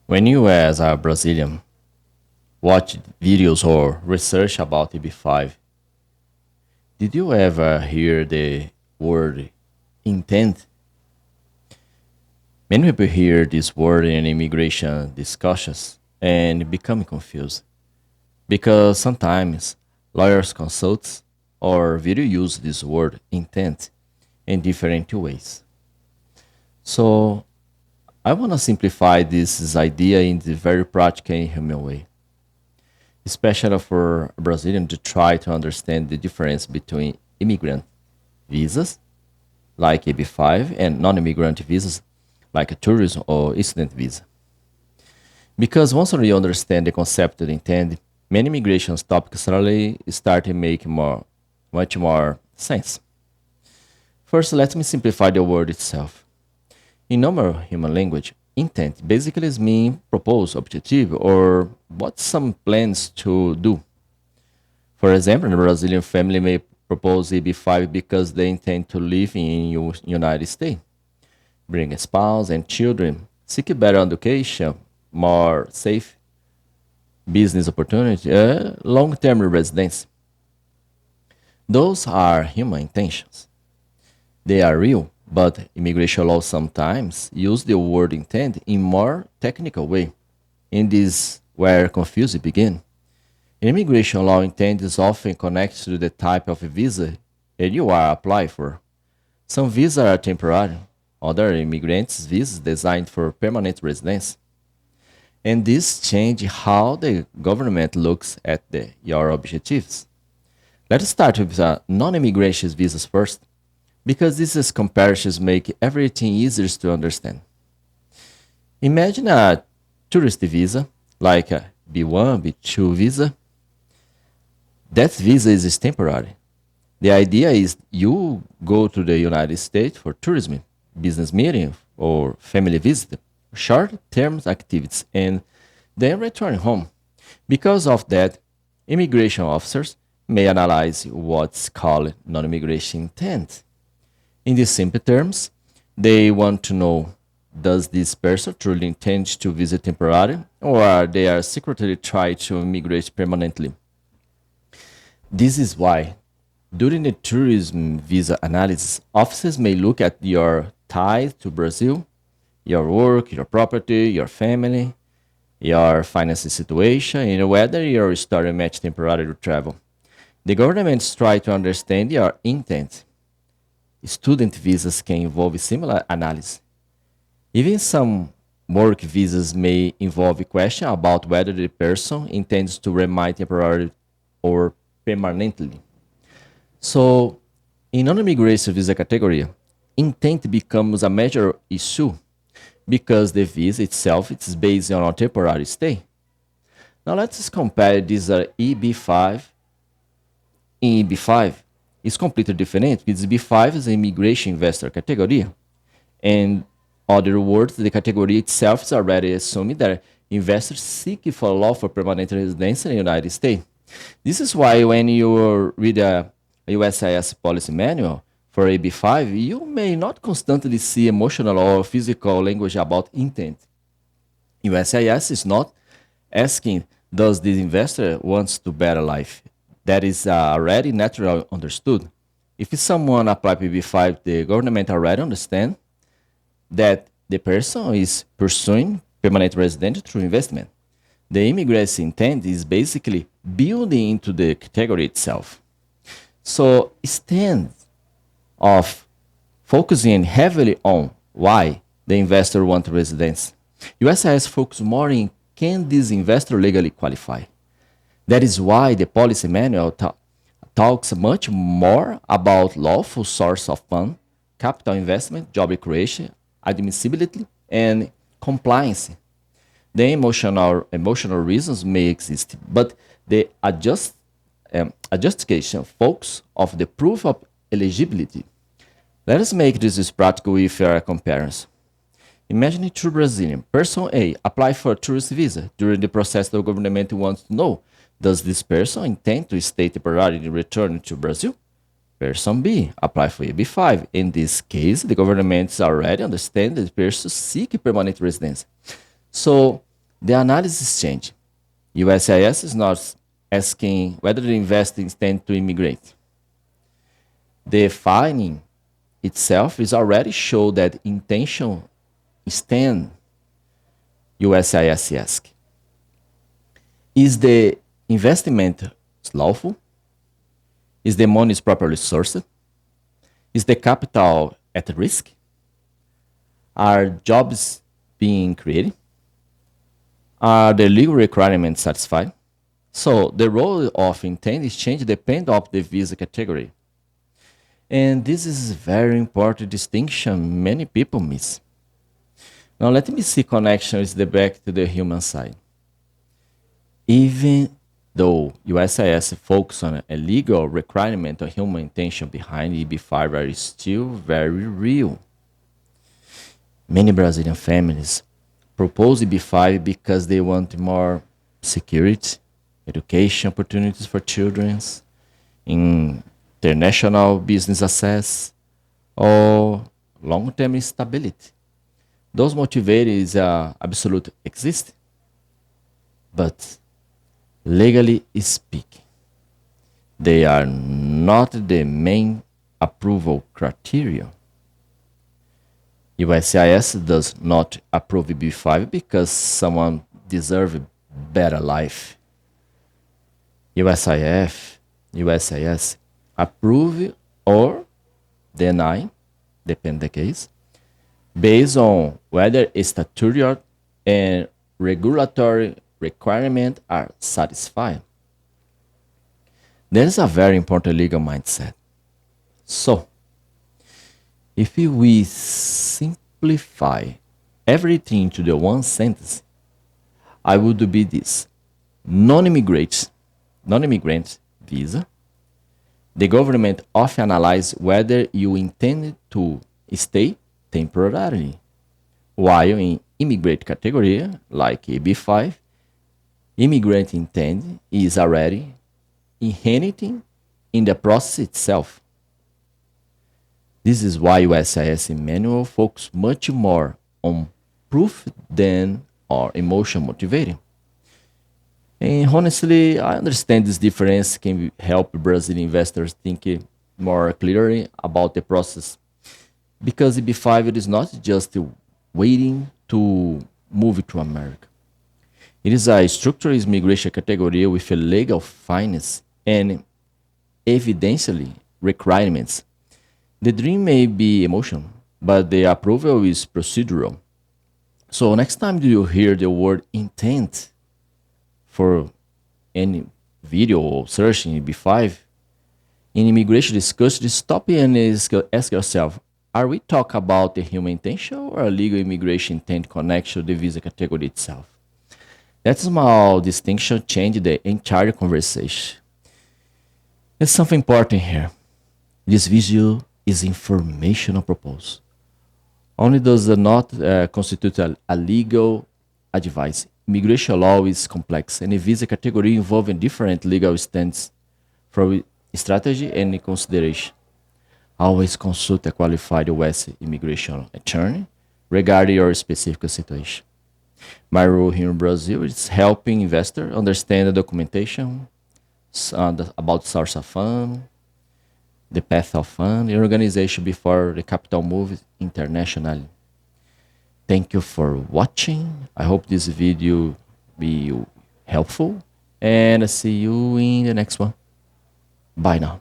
When you, as a Brazilian, watch videos or research about EB-5, did you ever hear the word intent? Many people hear this word in immigration discussions and become confused because sometimes lawyers consult or video use this word intent in different ways. So I want to simplify this idea in the very practical and human way, especially for a Brazilian to try to understand the difference between immigrant visas, like EB-5, and non-immigrant visas, like a tourism or student visa. Because once you understand the concept of intent, many immigration topics suddenly start to make much more sense. First, let me simplify the word itself. In normal human language, intent basically means propose, objective, or what some plans to do. For example, a Brazilian family may propose EB-5 because they intend to live in United States, bring a spouse and children, seek a better education, more safe business opportunity, long-term residence. Those are human intentions. They are real, but immigration law sometimes use the word intent in more technical way. In this where confusion begin. In immigration law, intent is often connected to the type of visa that you are applying for. Some visas are temporary, other immigrants' visas designed for permanent residence. And this change how the government looks at your objectives. Let's start with non-immigration visas first, because these comparisons make everything easier to understand. Imagine a tourist visa, like a B1, B2 visa. That visa is temporary. The idea is you go to the United States for tourism, business meeting, or family visit, short-term activities, and then return home. Because of that, immigration officers may analyze what's called non-immigration intent. In these simple terms, they want to know, does this person truly intend to visit temporarily, or are they are secretly trying to immigrate permanently? This is why, during the tourism visa analysis, officers may look at your ties to Brazil, your work, your property, your family, your financial situation, and whether your story match temporary travel. The governments try to understand your intent. Student visas can involve similar analysis. Even some work visas may involve a question about whether the person intends to remain temporarily or permanently. So, in non-immigration visa category, intent becomes a major issue because the visa itself is based on a temporary stay. Now let's compare this EB-5. In EB-5, it's completely different because EB-5 is an immigration investor category. And other words, the category itself is already assuming that investors seek for lawful permanent residence in the United States. This is why when you read a USIS policy manual for AB5, you may not constantly see emotional or physical language about intent. USIS is not asking, does this investor wants to better life? That is already naturally understood. If someone apply PB5, the government already understand that the person is pursuing permanent residence through investment. The immigration intent is basically building into the category itself. So instead of focusing heavily on why the investor wants residence, USIS focus more in can this investor legally qualify. That is why the policy manual talks much more about lawful source of fund, capital investment, job creation, admissibility, and compliance. The emotional reasons may exist, but the adjustification focus of the proof of eligibility. Let us make this practical with a comparison. Imagine two Brazilian. Person A apply for a tourist visa. During the process, the government wants to know, does this person intend to stay temporarily and return to Brazil? Person B apply for EB-5. In this case, the government already understand that the person seek permanent residence. So The analysis change. USIS is not asking whether the investor intends to immigrate. The finding itself is already show that intention stand USIS ask. Is the investment lawful? Is the money properly sourced? Is the capital at risk? Are jobs being created? Are the legal requirements satisfied? So the role of intent is change depend of the visa category. And this is a very important distinction many people miss. Now let me see connection with the back to the human side. Even though USIS focus on a legal requirement or human intention behind EB-5 are still very real. Many Brazilian families propose EB-5 because they want more security, education opportunities for children, international business access, or long-term stability. Those motivators are absolute exist, but legally speaking, they are not the main approval criteria. USCIS does not approve EB-5 because someone deserves a better life. USIS approve or deny, depend the case, based on whether statutory and regulatory requirements are satisfied. There is a very important legal mindset. So, if we simplify everything to the one sentence, I would be this: non-immigrant visa. The government often analyze whether you intend to stay temporarily, while in immigrant category like EB-5, immigrant intent is already inherent in the process itself. This is why USIS manual focus much more on proof than on emotion motivating. And honestly, I understand this difference can help Brazilian investors think more clearly about the process, because EB-5 it is not just waiting to move to America. It is a structural immigration category with a legal finance and evidentially requirements. The dream may be emotional, but the approval is procedural. So next time you hear the word intent for any video or search in EB-5, in immigration discussion, stop and ask yourself, are we talking about the human intention or a legal immigration intent connection to the visa category itself? That small distinction changed the entire conversation. There's something important here. This video is informational proposal. Only does not constitute a legal advice. Immigration law is complex, and a visa category involving different legal stands for strategy and consideration. Always consult a qualified US immigration attorney regarding your specific situation. My role here in Brazil is helping investors understand the documentation about source of fund, the path of fund, and organization before the capital moves internationally. Thank you for watching. I hope this video be helpful, and I see you in the next one. Bye now.